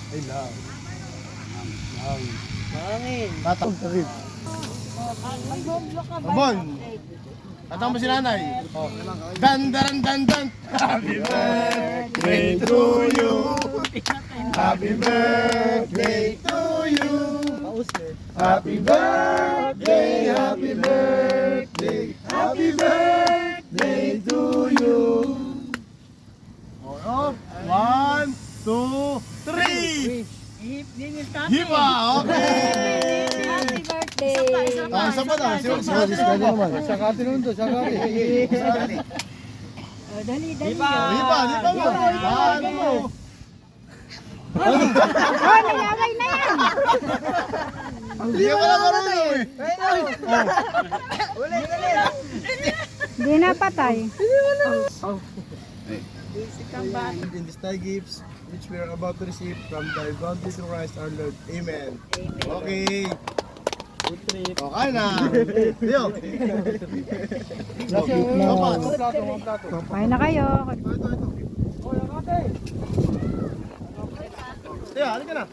Ay, lang. Lang. Hangin. Tatang tarif. Abon. Tatang mo si nanay. Oh. Dan, dan, dan, dan. Happy birthday to you. Happy birthday to you. Happy birthday, happy birthday, happy birthday to you. Oh, 1, 2, 3. Hipa, okay. Happy birthday! Ah, isa pa daw. Siya naman. Sakati nun to, sakati. Dali, dali. Hipa, hipa mo. Hipa mo. Oh, nilaway na yan! Hindi ka pala marunong eh. Hindi na patay. In these thy gifts, which we are about to receive from thy bounty through Christ our Lord. Amen. Okay. Okay na. Yo. Kain na kayo. Tiyo, halika na.